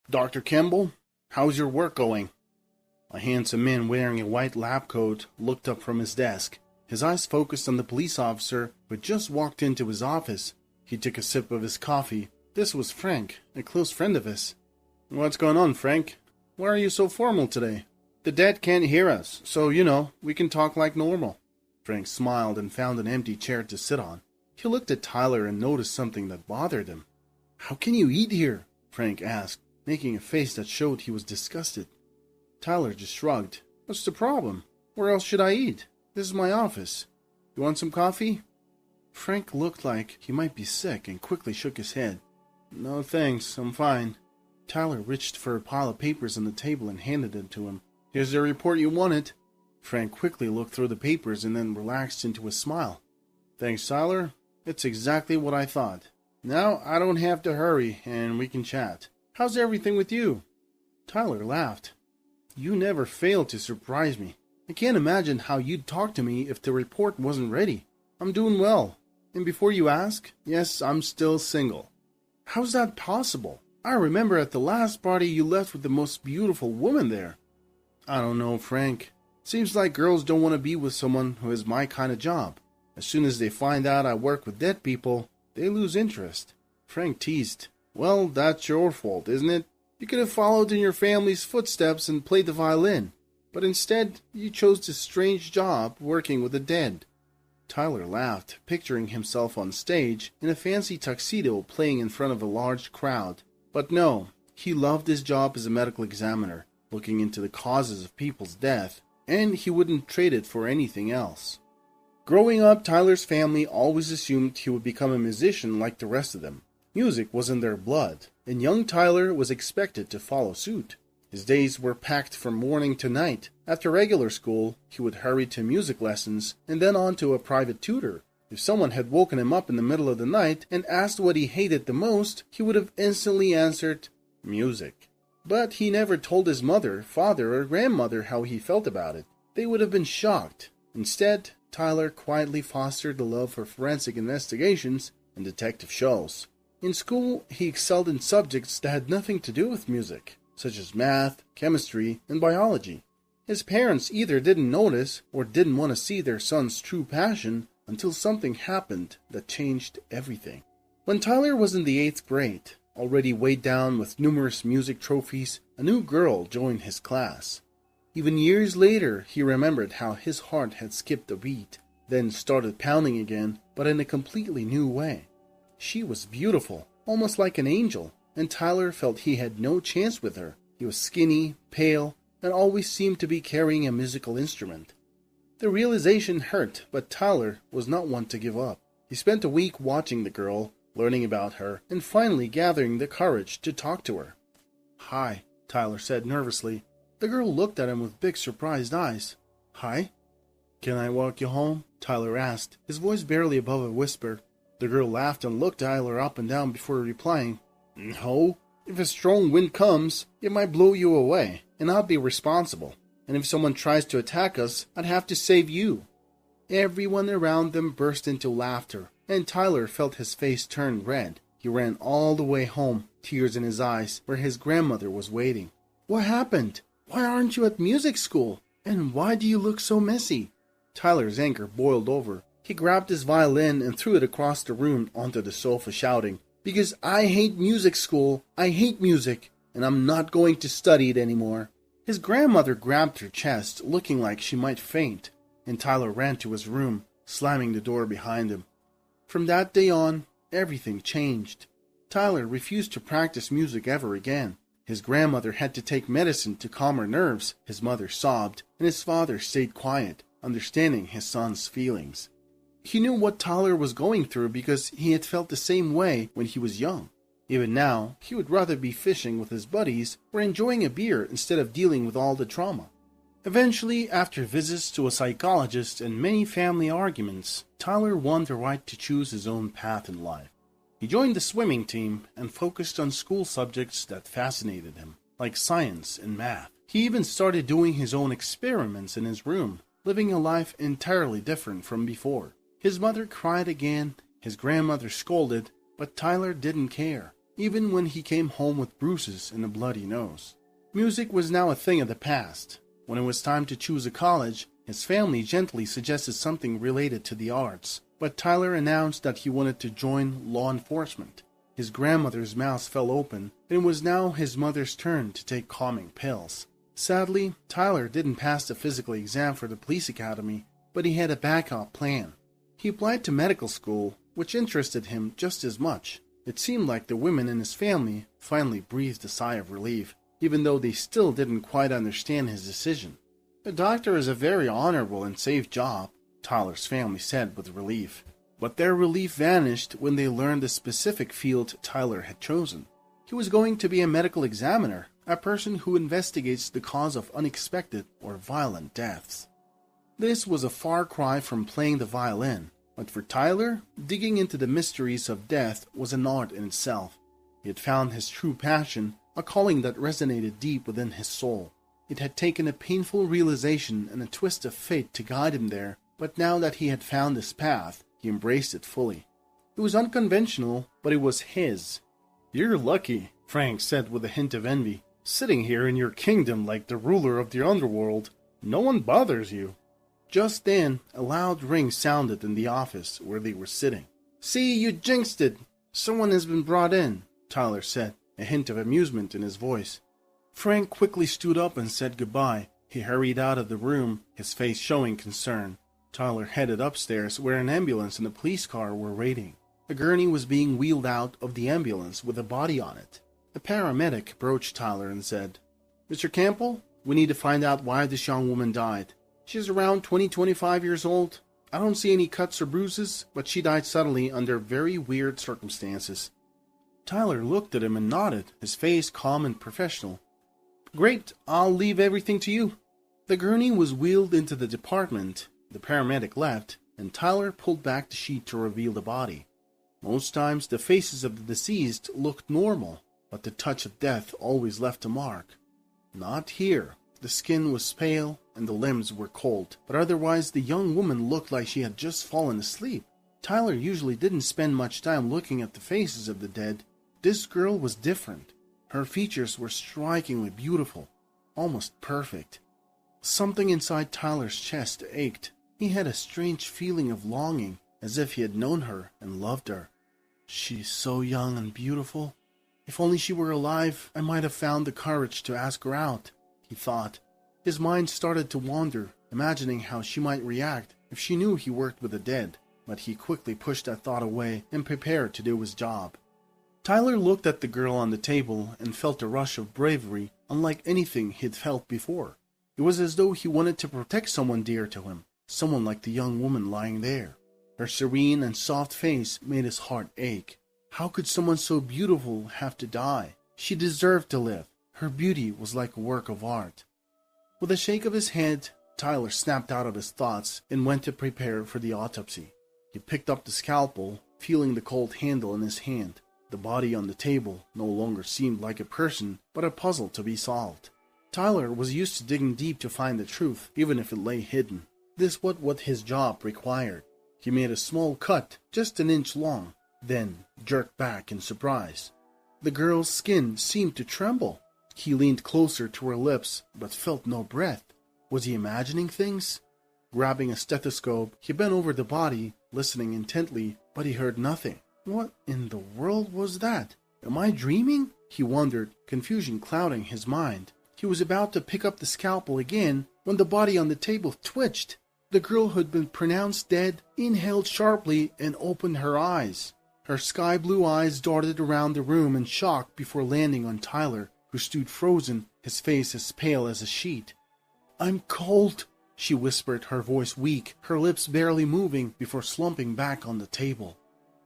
Dr. Kimball, how's your work going? A handsome man wearing a white lab coat looked up from his desk. His eyes focused on the police officer who had just walked into his office. He took a sip of his coffee. This was Frank, a close friend of his. What's going on, Frank? Why are you so formal today? The dead can't hear us, so, we can talk like normal. Frank smiled and found an empty chair to sit on. He looked at Tyler and noticed something that bothered him. How can you eat here? Frank asked, making a face that showed he was disgusted. Tyler just shrugged. What's the problem? Where else should I eat? This is my office. You want some coffee? Frank looked like he might be sick and quickly shook his head. No thanks, I'm fine. Tyler reached for a pile of papers on the table and handed it to him. Here's the report you wanted. Frank quickly looked through the papers and then relaxed into a smile. Thanks, Tyler. It's exactly what I thought. Now I don't have to hurry and we can chat. How's everything with you? Tyler laughed. You never fail to surprise me. I can't imagine how you'd talk to me if the report wasn't ready. I'm doing well. And before you ask, yes, I'm still single. How's that possible? I remember at the last party you left with the most beautiful woman there. I don't know, Frank. Seems like girls don't want to be with someone who has my kind of job. As soon as they find out I work with dead people, they lose interest. Frank teased. Well, that's your fault, isn't it? You could have followed in your family's footsteps and played the violin. But instead, you chose this strange job working with the dead. Tyler laughed, picturing himself on stage in a fancy tuxedo playing in front of a large crowd. But no, he loved his job as a medical examiner, looking into the causes of people's death, and he wouldn't trade it for anything else. Growing up, Tyler's family always assumed he would become a musician like the rest of them. Music was in their blood, and young Tyler was expected to follow suit. His days were packed from morning to night. After regular school, he would hurry to music lessons and then on to a private tutor. If someone had woken him up in the middle of the night and asked what he hated the most, he would have instantly answered, music. But he never told his mother, father, or grandmother how he felt about it. They would have been shocked. Instead, Tyler quietly fostered the love for forensic investigations and detective shows. In school, he excelled in subjects that had nothing to do with music, such as math, chemistry, and biology. His parents either didn't notice or didn't want to see their son's true passion until something happened that changed everything. When Tyler was in the 8th grade, already weighed down with numerous music trophies, a new girl joined his class. Even years later, he remembered how his heart had skipped a beat, then started pounding again, but in a completely new way. She was beautiful, almost like an angel, and Tyler felt he had no chance with her. He was skinny, pale, and always seemed to be carrying a musical instrument. The realization hurt, but Tyler was not one to give up. He spent a week watching the girl, learning about her, and finally gathering the courage to talk to her. Hi, Tyler said nervously. The girl looked at him with big surprised eyes. Hi? Can I walk you home? Tyler asked, his voice barely above a whisper. The girl laughed and looked Tyler up and down before replying. No. If a strong wind comes, it might blow you away, and I'll be responsible. And if someone tries to attack us, I'd have to save you. Everyone around them burst into laughter, and Tyler felt his face turn red. He ran all the way home, tears in his eyes, where his grandmother was waiting. What happened? Why aren't you at music school? And why do you look so messy? Tyler's anger boiled over. He grabbed his violin and threw it across the room onto the sofa, shouting, Because I hate music school, I hate music, and I'm not going to study it anymore. His grandmother grabbed her chest, looking like she might faint, and Tyler ran to his room, slamming the door behind him. From that day on, everything changed. Tyler refused to practice music ever again. His grandmother had to take medicine to calm her nerves, his mother sobbed, and his father stayed quiet, understanding his son's feelings. He knew what Tyler was going through because he had felt the same way when he was young. Even now, he would rather be fishing with his buddies or enjoying a beer instead of dealing with all the trauma. Eventually, after visits to a psychologist and many family arguments, Tyler won the right to choose his own path in life. He joined the swimming team and focused on school subjects that fascinated him, like science and math. He even started doing his own experiments in his room, living a life entirely different from before. His mother cried again, his grandmother scolded, but Tyler didn't care. even when he came home with bruises and a bloody nose. Music was now a thing of the past. When it was time to choose a college, his family gently suggested something related to the arts, but Tyler announced that he wanted to join law enforcement. His grandmother's mouth fell open, and it was now his mother's turn to take calming pills. Sadly, Tyler didn't pass the physical exam for the police academy, but he had a backup plan. He applied to medical school, which interested him just as much. It seemed like the women in his family finally breathed a sigh of relief, even though they still didn't quite understand his decision. A doctor is a very honorable and safe job, Tyler's family said with relief. But their relief vanished when they learned the specific field Tyler had chosen. He was going to be a medical examiner, a person who investigates the cause of unexpected or violent deaths. This was a far cry from playing the violin, but for Tyler, digging into the mysteries of death was an art in itself. He had found his true passion, a calling that resonated deep within his soul. It had taken a painful realization and a twist of fate to guide him there, but now that he had found this path, he embraced it fully. It was unconventional, but it was his. "You're lucky," Frank said with a hint of envy. "Sitting here in your kingdom like the ruler of the underworld. No one bothers you." Just then, a loud ring sounded in the office where they were sitting. "See, you jinxed it! Someone has been brought in," Tyler said, a hint of amusement in his voice. Frank quickly stood up and said goodbye. He hurried out of the room, his face showing concern. Tyler headed upstairs where an ambulance and a police car were waiting. A gurney was being wheeled out of the ambulance with a body on it. A paramedic approached Tyler and said, "Mr. Campbell, we need to find out why this young woman died. She's around 25 years old. I don't see any cuts or bruises, but she died suddenly under very weird circumstances." Tyler looked at him and nodded, his face calm and professional. "Great, I'll leave everything to you." The gurney was wheeled into the department. The paramedic left, and Tyler pulled back the sheet to reveal the body. Most times the faces of the deceased looked normal, but the touch of death always left a mark. Not here. The skin was pale and the limbs were cold, but otherwise the young woman looked like she had just fallen asleep. Tyler usually didn't spend much time looking at the faces of the dead. This girl was different. Her features were strikingly beautiful, almost perfect. Something inside Tyler's chest ached. He had a strange feeling of longing, as if he had known her and loved her. "She's so young and beautiful. If only she were alive, I might have found the courage to ask her out," he thought. His mind started to wander, imagining how she might react if she knew he worked with the dead, but he quickly pushed that thought away and prepared to do his job. Tyler looked at the girl on the table and felt a rush of bravery unlike anything he'd felt before. It was as though he wanted to protect someone dear to him, someone like the young woman lying there. Her serene and soft face made his heart ache. How could someone so beautiful have to die? She deserved to live. Her beauty was like a work of art. With a shake of his head, Tyler snapped out of his thoughts and went to prepare for the autopsy. He picked up the scalpel, feeling the cold handle in his hand. The body on the table no longer seemed like a person, but a puzzle to be solved. Tyler was used to digging deep to find the truth, even if it lay hidden. This was what his job required. He made a small cut, just an inch long, then jerked back in surprise. The girl's skin seemed to tremble. He leaned closer to her lips, but felt no breath. Was he imagining things? Grabbing a stethoscope, he bent over the body, listening intently, but he heard nothing. What in the world was that? Am I dreaming? He wondered, confusion clouding his mind. He was about to pick up the scalpel again when the body on the table twitched. The girl who had been pronounced dead inhaled sharply and opened her eyes. Her sky-blue eyes darted around the room in shock before landing on Tyler, who stood frozen, his face as pale as a sheet. "I'm cold," she whispered, her voice weak, her lips barely moving before slumping back on the table.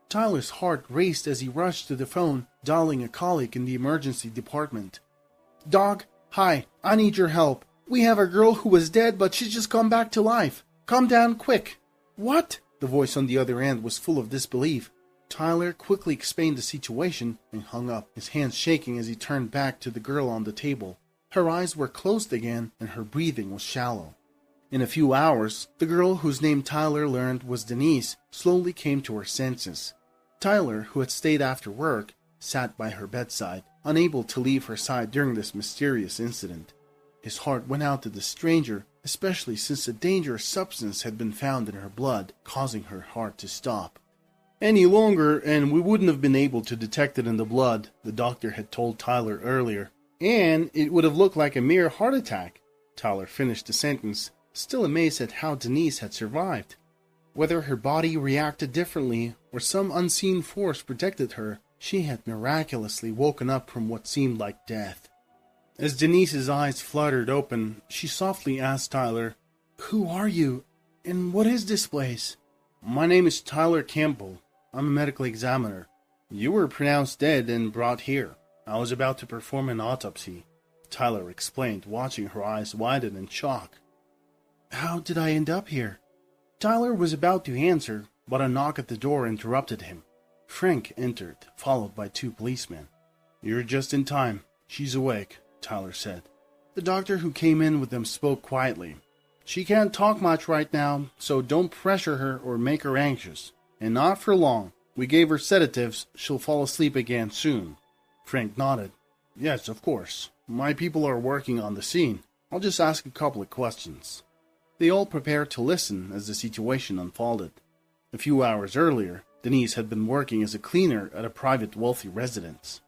Tyler's heart raced as he rushed to the phone, dialing a colleague in the emergency department. "Doc, hi, I need your help. We have a girl who was dead, but she's just come back to life. Come down quick." "What?" The voice on the other end was full of disbelief. Tyler quickly explained the situation and hung up, his hands shaking as he turned back to the girl on the table. Her eyes were closed again and her breathing was shallow. In a few hours, the girl whose name Tyler learned was Denise slowly came to her senses. Tyler, who had stayed after work, sat by her bedside, unable to leave her side during this mysterious incident. His heart went out to the stranger, especially since a dangerous substance had been found in her blood, causing her heart to stop. Any longer, and we wouldn't have been able to detect it in the blood, the doctor had told Tyler earlier. And it would have looked like a mere heart attack. Tyler finished the sentence, still amazed at how Denise had survived. Whether her body reacted differently or some unseen force protected her, she had miraculously woken up from what seemed like death. As Denise's eyes fluttered open, she softly asked Tyler, "Who are you, and what is this place?" "My name is Tyler Campbell. I'm a medical examiner. You were pronounced dead and brought here. I was about to perform an autopsy," Tyler explained, watching her eyes widen in shock. "How did I end up here?" Tyler was about to answer, but a knock at the door interrupted him. Frank entered, followed by 2 policemen. "You're just in time. She's awake," Tyler said. The doctor who came in with them spoke quietly. "She can't talk much right now, so don't pressure her or make her anxious. And not for long. We gave her sedatives. She'll fall asleep again soon." Frank nodded. "Yes, of course. My people are working on the scene. I'll just ask a couple of questions." They all prepared to listen as the situation unfolded. A few hours earlier, Denise had been working as a cleaner at a private wealthy residence.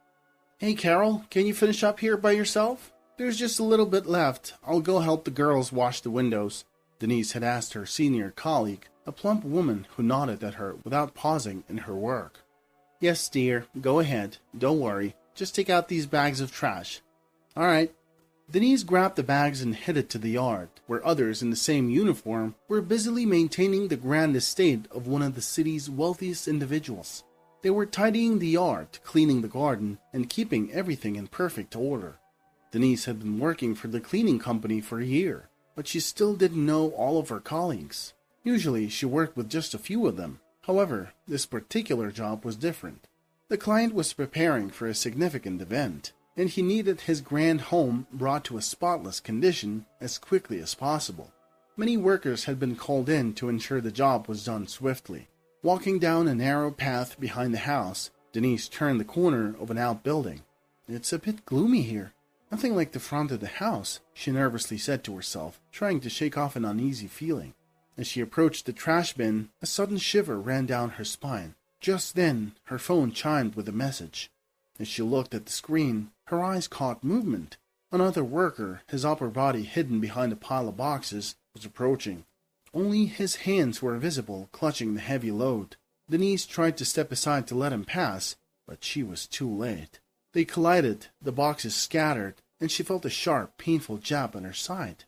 "Hey, Carol, can you finish up here by yourself? There's just a little bit left. I'll go help the girls wash the windows," Denise had asked her senior colleague, a plump woman who nodded at her without pausing in her work. "Yes, dear, go ahead. Don't worry. Just take out these bags of trash." "All right." Denise grabbed the bags and headed to the yard, where others in the same uniform were busily maintaining the grand estate of one of the city's wealthiest individuals. They were tidying the yard, cleaning the garden, and keeping everything in perfect order. Denise had been working for the cleaning company for a year, but she still didn't know all of her colleagues. Usually she worked with just a few of them. However, this particular job was different. The client was preparing for a significant event, and he needed his grand home brought to a spotless condition as quickly as possible. Many workers had been called in to ensure the job was done swiftly. Walking down a narrow path behind the house, Denise turned the corner of an outbuilding. "It's a bit gloomy here. Nothing like the front of the house," she nervously said to herself, trying to shake off an uneasy feeling. As she approached the trash bin, a sudden shiver ran down her spine. Just then, her phone chimed with a message. As she looked at the screen, her eyes caught movement. Another worker, his upper body hidden behind a pile of boxes, was approaching. Only his hands were visible, clutching the heavy load. Denise tried to step aside to let him pass, but she was too late. They collided, the boxes scattered, and she felt a sharp, painful jab on her side.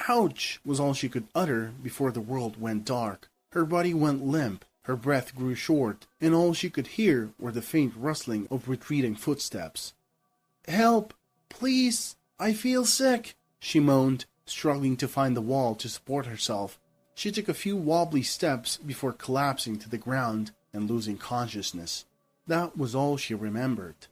"Ouch!" was all she could utter before the world went dark. Her body went limp, her breath grew short, and all she could hear were the faint rustling of retreating footsteps. "Help! Please! I feel sick!" she moaned, struggling to find the wall to support herself. She took a few wobbly steps before collapsing to the ground and losing consciousness. That was all she remembered.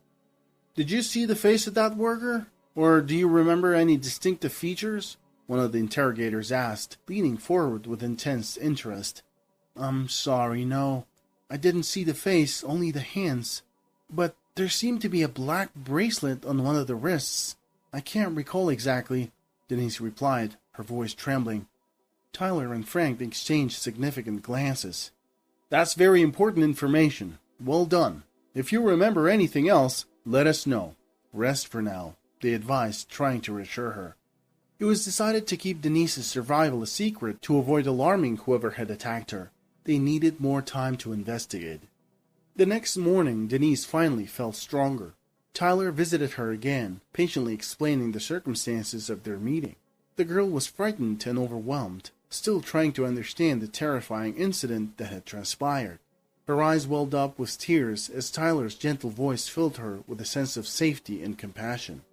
"Did you see the face of that worker? Or do you remember any distinctive features?" one of the interrogators asked, leaning forward with intense interest. "I'm sorry, no. I didn't see the face, only the hands. But there seemed to be a black bracelet on one of the wrists. I can't recall exactly," Denise replied, her voice trembling. Tyler and Frank exchanged significant glances. "That's very important information. Well done. If you remember anything else, let us know. Rest for now," they advised, trying to reassure her. It was decided to keep Denise's survival a secret to avoid alarming whoever had attacked her. They needed more time to investigate. The next morning, Denise finally felt stronger. Tyler visited her again, patiently explaining the circumstances of their meeting. The girl was frightened and overwhelmed, still trying to understand the terrifying incident that had transpired. Her eyes welled up with tears as Tyler's gentle voice filled her with a sense of safety and compassion.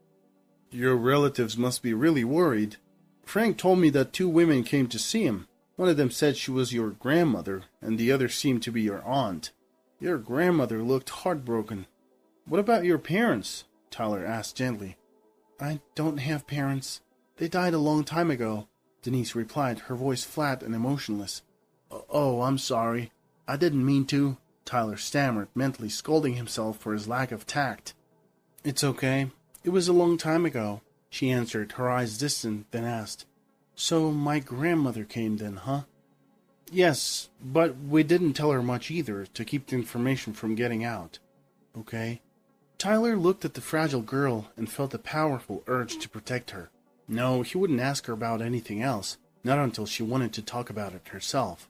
"Your relatives must be really worried. Frank told me that 2 women came to see him. One of them said she was your grandmother, and the other seemed to be your aunt. Your grandmother looked heartbroken. What about your parents?" Tyler asked gently. "I don't have parents. They died a long time ago," Denise replied, her voice flat and emotionless. "Oh, I'm sorry. I didn't mean to," Tyler stammered, mentally scolding himself for his lack of tact. "It's okay. It was a long time ago," she answered, her eyes distant, then asked, "So my grandmother came then, huh?" "Yes, but we didn't tell her much either, to keep the information from getting out." "Okay." Tyler looked at the fragile girl and felt a powerful urge to protect her. No, he wouldn't ask her about anything else, not until she wanted to talk about it herself.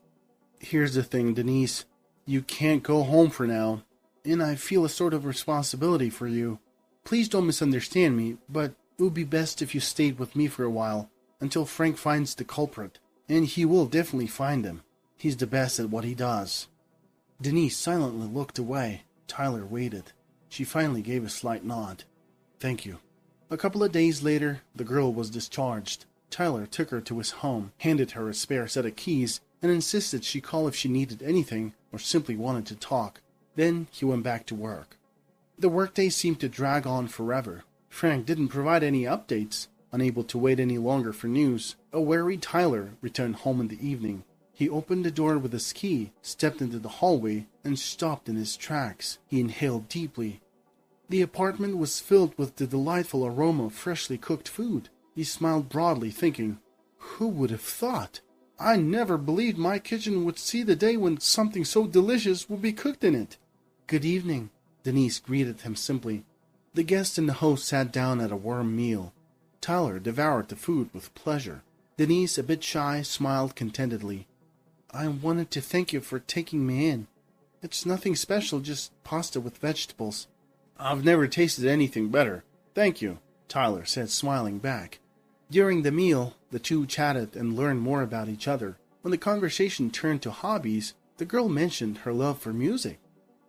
"Here's the thing, Denise. You can't go home for now, and I feel a sort of responsibility for you. Please don't misunderstand me, but it would be best if you stayed with me for a while, until Frank finds the culprit, and he will definitely find him. He's the best at what he does." Denise silently looked away. Tyler waited. She finally gave a slight nod. "Thank you." A couple of days later, the girl was discharged. Tyler took her to his home, handed her a spare set of keys, and insisted she call if she needed anything or simply wanted to talk. Then he went back to work. The workday seemed to drag on forever. Frank didn't provide any updates. Unable to wait any longer for news, a wary Tyler returned home in the evening. He opened the door with his key, stepped into the hallway, and stopped in his tracks. He inhaled deeply. The apartment was filled with the delightful aroma of freshly cooked food. He smiled broadly, thinking, "Who would have thought? I never believed my kitchen would see the day when something so delicious would be cooked in it." "Good evening," Denise greeted him simply. The guest and the host sat down at a warm meal. Tyler devoured the food with pleasure. Denise, a bit shy, smiled contentedly. "I wanted to thank you for taking me in. It's nothing special, just pasta with vegetables." "I've never tasted anything better. Thank you," Tyler said, smiling back. During the meal, the two chatted and learned more about each other. When the conversation turned to hobbies, the girl mentioned her love for music.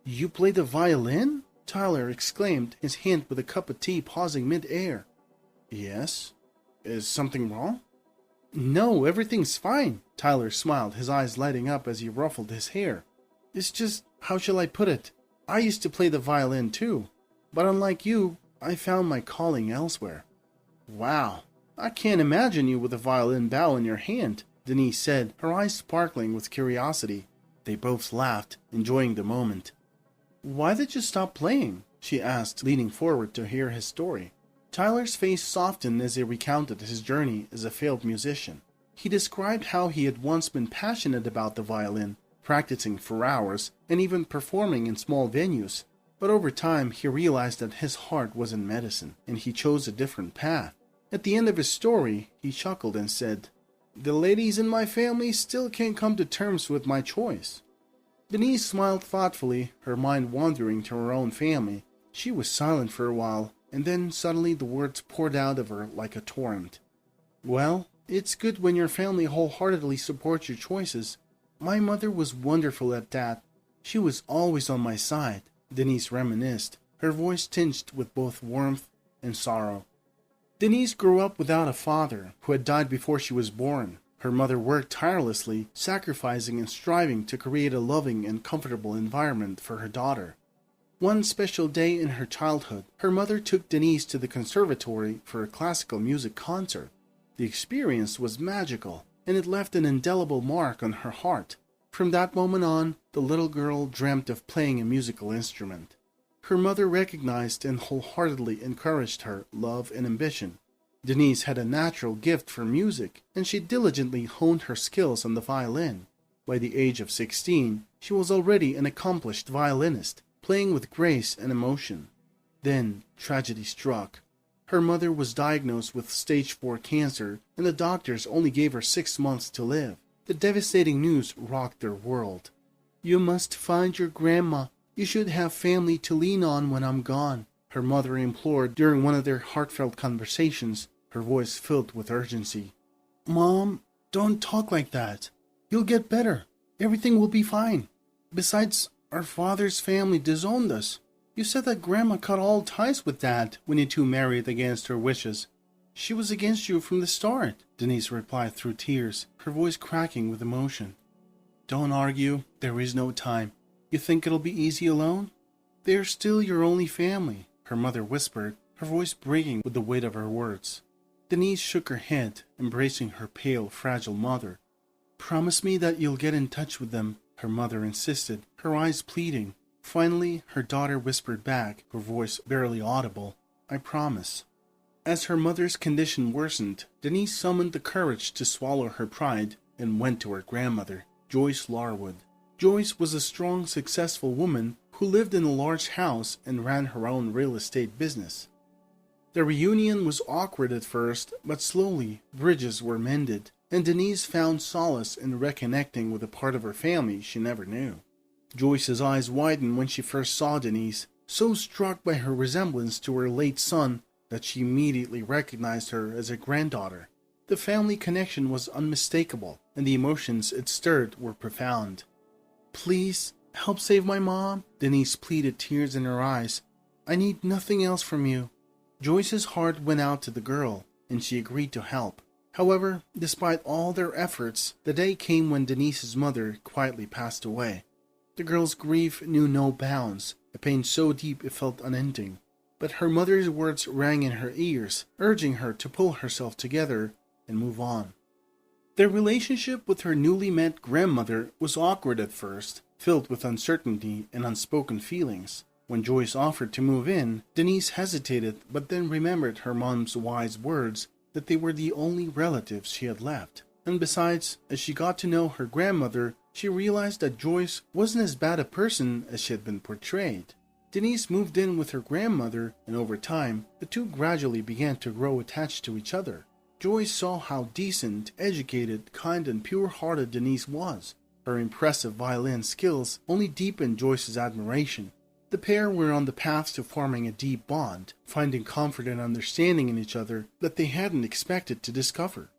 "You play the violin?" Tyler exclaimed, his hand with a cup of tea pausing mid-air. "Yes. Is something wrong?" "No, everything's fine." Tyler smiled, his eyes lighting up as he ruffled his hair. "It's just, how shall I put it? I used to play the violin too, but unlike you, I found my calling elsewhere." "Wow, I can't imagine you with a violin bow in your hand," Denise said, her eyes sparkling with curiosity. They both laughed, enjoying the moment. "Why did you stop playing?" she asked, leaning forward to hear his story. Tyler's face softened as he recounted his journey as a failed musician. He described how he had once been passionate about the violin, practicing for hours, and even performing in small venues. But over time, he realized that his heart was in medicine, and he chose a different path. At the end of his story, he chuckled and said, "The ladies in my family still can't come to terms with my choice." Denise smiled thoughtfully, her mind wandering to her own family. She was silent for a while, and then suddenly the words poured out of her like a torrent. "Well, it's good when your family wholeheartedly supports your choices. My mother was wonderful at that. She was always on my side," Denise reminisced, her voice tinged with both warmth and sorrow. Denise grew up without a father, who had died before she was born. Her mother worked tirelessly, sacrificing and striving to create a loving and comfortable environment for her daughter. One special day in her childhood, her mother took Denise to the conservatory for a classical music concert. The experience was magical, and it left an indelible mark on her heart. From that moment on, the little girl dreamt of playing a musical instrument. Her mother recognized and wholeheartedly encouraged her love and ambition. Denise had a natural gift for music, and she diligently honed her skills on the violin. By the age of 16, she was already an accomplished violinist, playing with grace and emotion. Then tragedy struck. Her mother was diagnosed with stage 4 cancer, and the doctors only gave her 6 months to live. The devastating news rocked their world. "You must find your grandma. You should have family to lean on when I'm gone," her mother implored during one of their heartfelt conversations, her voice filled with urgency. "Mom, don't talk like that. You'll get better. Everything will be fine. Besides, our father's family disowned us. You said that Grandma cut all ties with Dad when you two married against her wishes. She was against you from the start," Denise replied through tears, her voice cracking with emotion. "Don't argue. There is no time. You think it'll be easy alone? They're still your only family," her mother whispered, her voice breaking with the weight of her words. Denise shook her head, embracing her pale, fragile mother. "Promise me that you'll get in touch with them her mother insisted, her eyes pleading. Finally, her daughter whispered back, her voice barely audible, "I promise." As her mother's condition worsened, Denise summoned the courage to swallow her pride and went to her grandmother, Joyce Larwood. Joyce was a strong, successful woman who lived in a large house and ran her own real estate business. The reunion was awkward at first, but slowly bridges were mended, and Denise found solace in reconnecting with a part of her family she never knew. Joyce's eyes widened when she first saw Denise, so struck by her resemblance to her late son that she immediately recognized her as a granddaughter. The family connection was unmistakable, and the emotions it stirred were profound. "Please, help save my mom," Denise pleaded, tears in her eyes. "I need nothing else from you." Joyce's heart went out to the girl, and she agreed to help. However, despite all their efforts, the day came when Denise's mother quietly passed away. The girl's grief knew no bounds, a pain so deep it felt unending. But her mother's words rang in her ears, urging her to pull herself together and move on. Their relationship with her newly met grandmother was awkward at first, filled with uncertainty and unspoken feelings. When Joyce offered to move in, Denise hesitated, but then remembered her mom's wise words that they were the only relatives she had left. And besides, as she got to know her grandmother, she realized that Joyce wasn't as bad a person as she had been portrayed. Denise moved in with her grandmother, and over time, the two gradually began to grow attached to each other. Joyce saw how decent, educated, kind, and pure-hearted Denise was. Her impressive violin skills only deepened Joyce's admiration. The pair were on the path to forming a deep bond, finding comfort and understanding in each other that they hadn't expected to discover.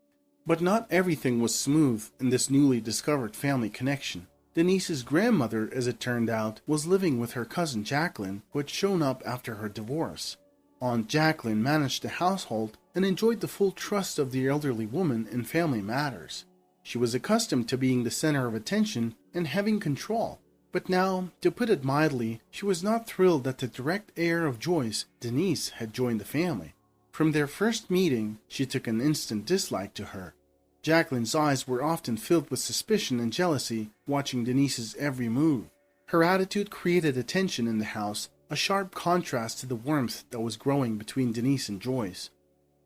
But not everything was smooth in this newly discovered family connection. Denise's grandmother, as it turned out, was living with her cousin Jacqueline, who had shown up after her divorce. Aunt Jacqueline managed the household and enjoyed the full trust of the elderly woman in family matters. She was accustomed to being the center of attention and having control. But now, to put it mildly, she was not thrilled that the direct heir of Joyce, Denise, had joined the family. From their first meeting, she took an instant dislike to her. Jacqueline's eyes were often filled with suspicion and jealousy, watching Denise's every move. Her attitude created a tension in the house, a sharp contrast to the warmth that was growing between Denise and Joyce.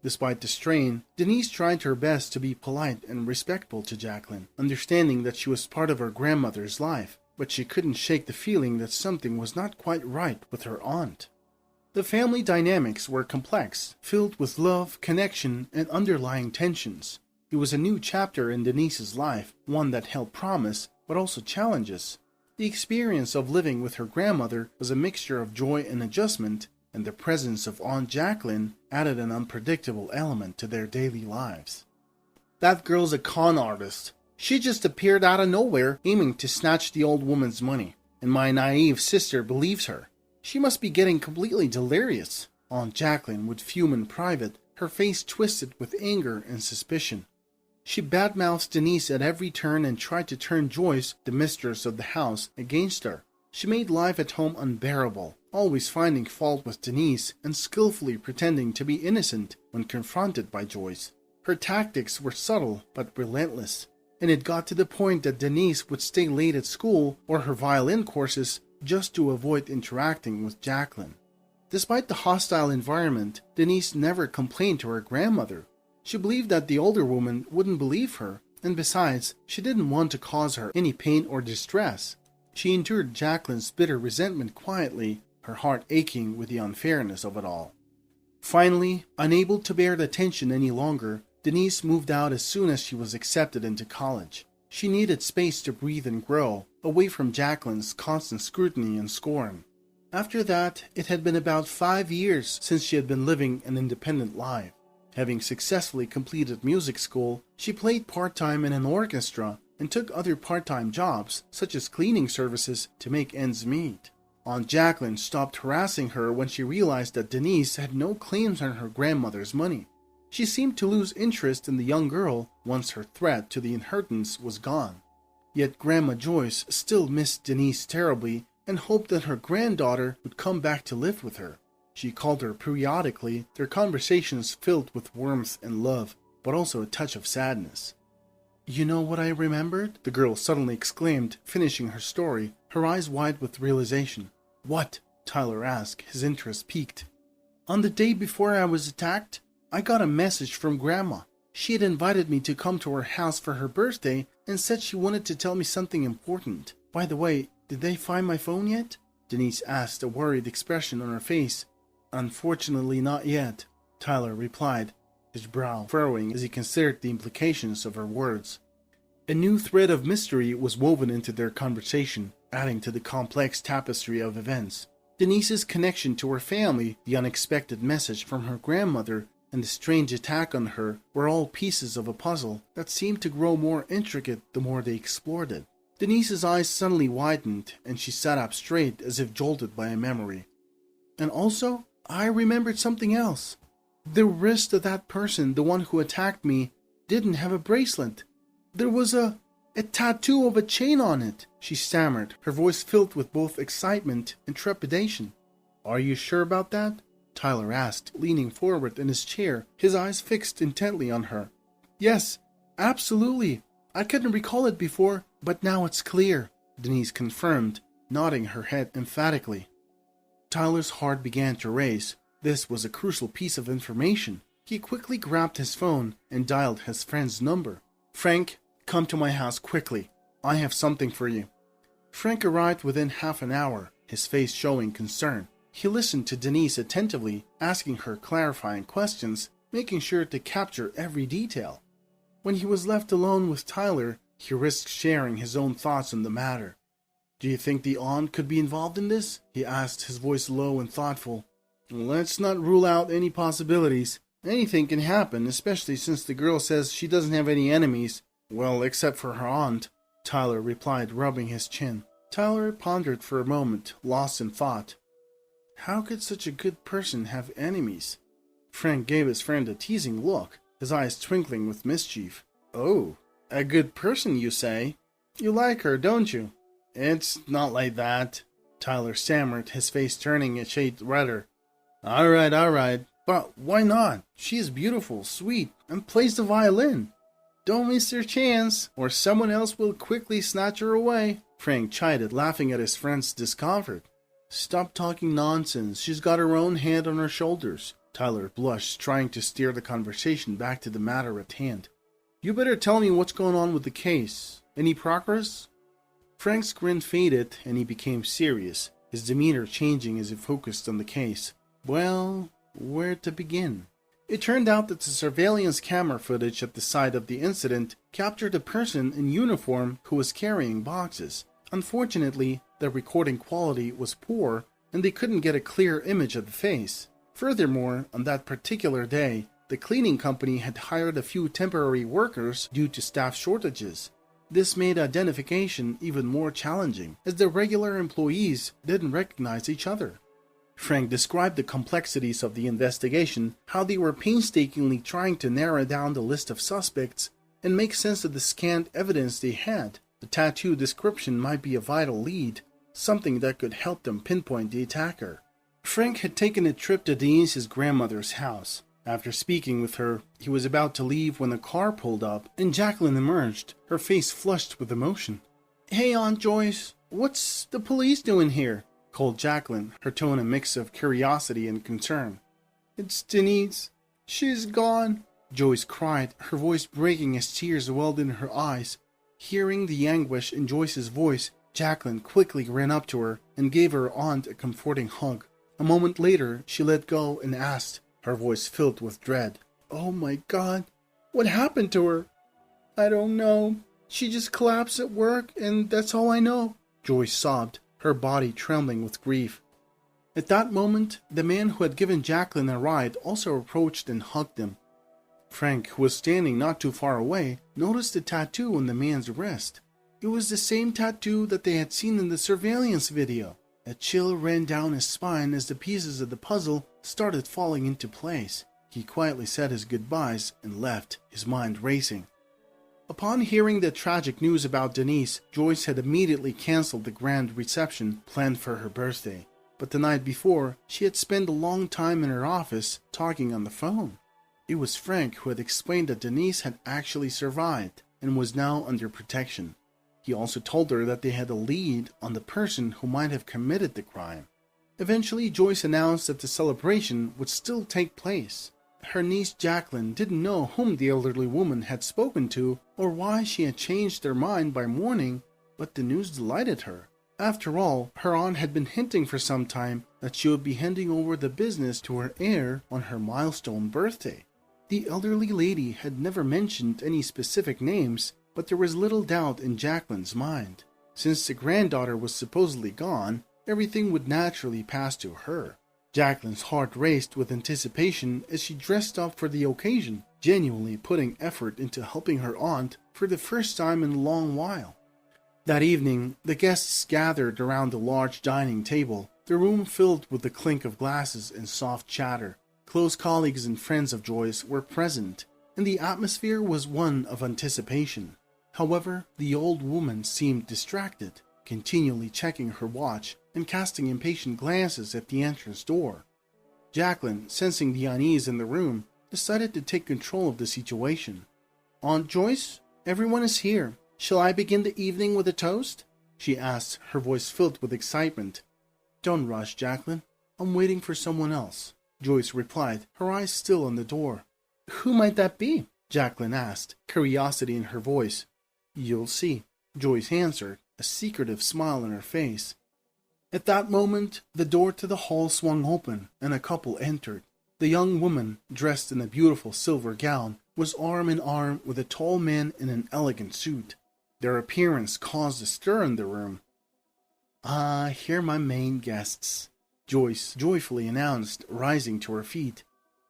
Despite the strain, Denise tried her best to be polite and respectful to Jacqueline, understanding that she was part of her grandmother's life, but she couldn't shake the feeling that something was not quite right with her aunt. The family dynamics were complex, filled with love, connection, and underlying tensions. It was a new chapter in Denise's life, one that held promise, but also challenges. The experience of living with her grandmother was a mixture of joy and adjustment, and the presence of Aunt Jacqueline added an unpredictable element to their daily lives. "That girl's a con artist. She just appeared out of nowhere, aiming to snatch the old woman's money, and my naive sister believes her. She must be getting completely delirious." Aunt Jacqueline would fume in private, her face twisted with anger and suspicion. She badmouthed Denise at every turn and tried to turn Joyce, the mistress of the house, against her. She made life at home unbearable, always finding fault with Denise and skillfully pretending to be innocent when confronted by Joyce. Her tactics were subtle but relentless, and it got to the point that Denise would stay late at school or her violin courses just to avoid interacting with Jacqueline. Despite the hostile environment, Denise never complained to her grandmother. She believed that the older woman wouldn't believe her, and besides, she didn't want to cause her any pain or distress. She endured Jacqueline's bitter resentment quietly, her heart aching with the unfairness of it all. Finally, unable to bear the tension any longer, Denise moved out as soon as she was accepted into college. She needed space to breathe and grow, away from Jacqueline's constant scrutiny and scorn. After that, it had been about 5 years since she had been living an independent life. Having successfully completed music school, she played part-time in an orchestra and took other part-time jobs, such as cleaning services, to make ends meet. Aunt Jacqueline stopped harassing her when she realized that Denise had no claims on her grandmother's money. She seemed to lose interest in the young girl once her threat to the inheritance was gone. Yet Grandma Joyce still missed Denise terribly and hoped that her granddaughter would come back to live with her. She called her periodically, their conversations filled with warmth and love, but also a touch of sadness. You know what I remembered? The girl suddenly exclaimed, finishing her story, her eyes wide with realization. What? Tyler asked, his interest piqued. On the day before I was attacked, I got a message from Grandma. She had invited me to come to her house for her birthday and said she wanted to tell me something important. By the way, did they find my phone yet? Denise asked, a worried expression on her face. Unfortunately not yet, Tyler replied, his brow furrowing as he considered the implications of her words. A new thread of mystery was woven into their conversation, adding to the complex tapestry of events. Denise's connection to her family, the unexpected message from her grandmother, and the strange attack on her were all pieces of a puzzle that seemed to grow more intricate the more they explored it. Denise's eyes suddenly widened, and she sat up straight as if jolted by a memory. And also, I remembered something else. The wrist of that person, the one who attacked me, didn't have a bracelet. There was a tattoo of a chain on it, she stammered, her voice filled with both excitement and trepidation. Are you sure about that? Tyler asked, leaning forward in his chair, his eyes fixed intently on her. Yes, absolutely. I couldn't recall it before, but now it's clear, Denise confirmed, nodding her head emphatically. Tyler's heart began to race. This was a crucial piece of information. He quickly grabbed his phone and dialed his friend's number. Frank, come to my house quickly. I have something for you. Frank arrived within half an hour, his face showing concern. He listened to Denise attentively, asking her clarifying questions, making sure to capture every detail. When he was left alone with Tyler, he risked sharing his own thoughts on the matter. Do you think the aunt could be involved in this? He asked, his voice low and thoughtful. Let's not rule out any possibilities. Anything can happen, especially since the girl says she doesn't have any enemies. Well, except for her aunt, Tyler replied, rubbing his chin. Tyler pondered for a moment, lost in thought. How could such a good person have enemies? Frank gave his friend a teasing look, his eyes twinkling with mischief. Oh, a good person, you say? You like her, don't you? It's not like that, Tyler stammered, his face turning a shade redder. All right. But why not? She is beautiful, sweet, and plays the violin. Don't miss your chance, or someone else will quickly snatch her away, Frank chided, laughing at his friend's discomfort. Stop talking nonsense. She's got her own head on her shoulders. Tyler blushed, trying to steer the conversation back to the matter at hand. You better tell me what's going on with the case. Any progress? Frank's grin faded, and he became serious, his demeanor changing as he focused on the case. Well, where to begin? It turned out that the surveillance camera footage at the site of the incident captured a person in uniform who was carrying boxes. Unfortunately, the recording quality was poor, and they couldn't get a clear image of the face. Furthermore, on that particular day, the cleaning company had hired a few temporary workers due to staff shortages. This made identification even more challenging, as the regular employees didn't recognize each other. Frank described the complexities of the investigation, how they were painstakingly trying to narrow down the list of suspects and make sense of the scant evidence they had. The tattoo description might be a vital lead, something that could help them pinpoint the attacker. Frank had taken a trip to Denise's grandmother's house. After speaking with her, he was about to leave when a car pulled up and Jacqueline emerged, her face flushed with emotion. Hey, Aunt Joyce, what's the police doing here? Called Jacqueline, her tone a mix of curiosity and concern. It's Denise. She's gone, Joyce cried, her voice breaking as tears welled in her eyes. Hearing the anguish in Joyce's voice, Jacqueline quickly ran up to her and gave her aunt a comforting hug. A moment later, she let go and asked, her voice filled with dread. Oh my God, what happened to her? I don't know. She just collapsed at work, and that's all I know, Joyce sobbed, her body trembling with grief. At that moment, the man who had given Jacqueline a ride also approached and hugged them. Frank, who was standing not too far away, noticed the tattoo on the man's wrist. It was the same tattoo that they had seen in the surveillance video. A chill ran down his spine as the pieces of the puzzle started falling into place. He quietly said his goodbyes and left, his mind racing. Upon hearing the tragic news about Denise, Joyce had immediately canceled the grand reception planned for her birthday. But the night before, she had spent a long time in her office talking on the phone. It was Frank who had explained that Denise had actually survived, and was now under protection. He also told her that they had a lead on the person who might have committed the crime. Eventually, Joyce announced that the celebration would still take place. Her niece Jacqueline didn't know whom the elderly woman had spoken to or why she had changed her mind by morning, but the news delighted her. After all, her aunt had been hinting for some time that she would be handing over the business to her heir on her milestone birthday. The elderly lady had never mentioned any specific names, but there was little doubt in Jacqueline's mind. Since the granddaughter was supposedly gone, everything would naturally pass to her. Jacqueline's heart raced with anticipation as she dressed up for the occasion, genuinely putting effort into helping her aunt for the first time in a long while. That evening, the guests gathered around the large dining table, the room filled with the clink of glasses and soft chatter. Close colleagues and friends of Joyce were present, and the atmosphere was one of anticipation. However, the old woman seemed distracted, continually checking her watch and casting impatient glances at the entrance door. Jacqueline, sensing the unease in the room, decided to take control of the situation. "Aunt Joyce, everyone is here. Shall I begin the evening with a toast?" she asked, her voice filled with excitement. "Don't rush, Jacqueline. I'm waiting for someone else," Joyce replied, her eyes still on the door. "Who might that be?" Jacqueline asked, curiosity in her voice. "You'll see," Joyce answered, a secretive smile on her face. At that moment, the door to the hall swung open, and a couple entered. The young woman, dressed in a beautiful silver gown, was arm in arm with a tall man in an elegant suit. Their appearance caused a stir in the room. "Ah, here are my main guests," Joyce joyfully announced, rising to her feet.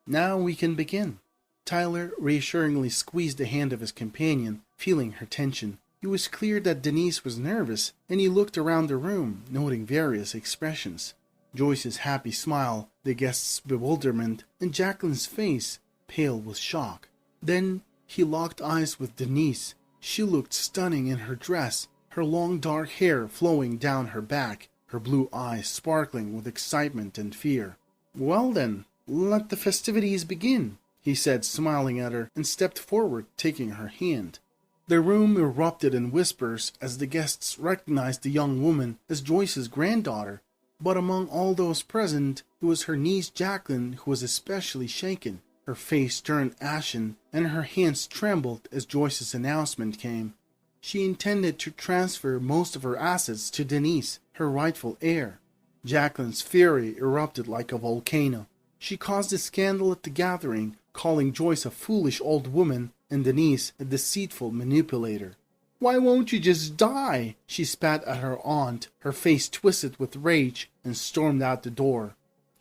"Now we can begin." Tyler reassuringly squeezed the hand of his companion, feeling her tension. It was clear that Denise was nervous, and he looked around the room, noting various expressions. Joyce's happy smile, the guest's bewilderment, and Jacqueline's face, pale with shock. Then he locked eyes with Denise. She looked stunning in her dress, her long dark hair flowing down her back, her blue eyes sparkling with excitement and fear. "Well then, let the festivities begin," he said, smiling at her, and stepped forward, taking her hand. The room erupted in whispers as the guests recognized the young woman as Joyce's granddaughter, but among all those present, it was her niece Jacqueline who was especially shaken. Her face turned ashen, and her hands trembled as Joyce's announcement came. She intended to transfer most of her assets to Denise, her rightful heir. Jacqueline's fury erupted like a volcano. She caused a scandal at the gathering, calling Joyce a foolish old woman and Denise a deceitful manipulator. "Why won't you just die?" she spat at her aunt, her face twisted with rage, and stormed out the door.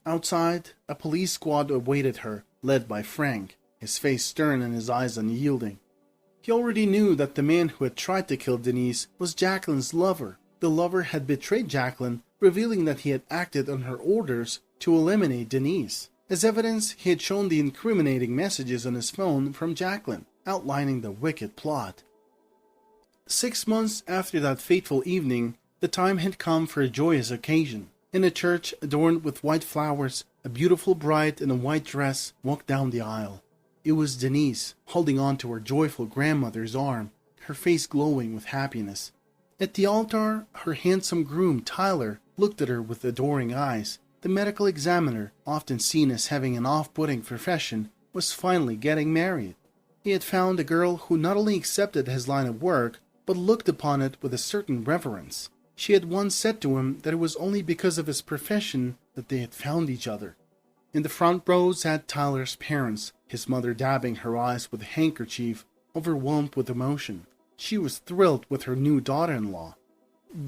Outside, a police squad awaited her, led by Frank, his face stern and his eyes unyielding. He already knew that the man who had tried to kill Denise was Jacqueline's lover. The lover had betrayed Jacqueline, revealing that he had acted on her orders to eliminate Denise. As evidence, he had shown the incriminating messages on his phone from Jacqueline, outlining the wicked plot. 6 months after that fateful evening, the time had come for a joyous occasion. In a church adorned with white flowers, a beautiful bride in a white dress walked down the aisle. It was Denise, holding on to her joyful grandmother's arm, her face glowing with happiness. At the altar, her handsome groom, Tyler, looked at her with adoring eyes. The medical examiner, often seen as having an off-putting profession, was finally getting married. He had found a girl who not only accepted his line of work, but looked upon it with a certain reverence. She had once said to him that it was only because of his profession that they had found each other. In the front row sat Tyler's parents, his mother dabbing her eyes with a handkerchief, overwhelmed with emotion. She was thrilled with her new daughter-in-law.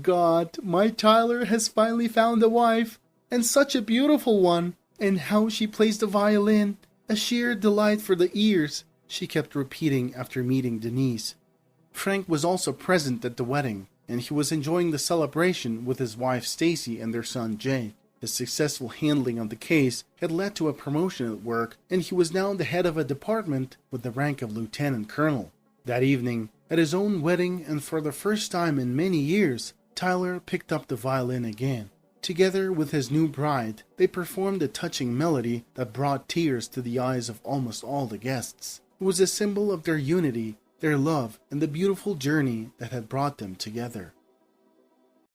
"God, my Tyler has finally found a wife, and such a beautiful one, and how she plays the violin, a sheer delight for the ears," she kept repeating after meeting Denise. Frank was also present at the wedding, and he was enjoying the celebration with his wife Stacy and their son Jay. His successful handling of the case had led to a promotion at work, and he was now the head of a department with the rank of lieutenant colonel. That evening, at his own wedding and for the first time in many years, Tyler picked up the violin again. Together with his new bride, they performed a touching melody that brought tears to the eyes of almost all the guests. It was a symbol of their unity, their love, and the beautiful journey that had brought them together.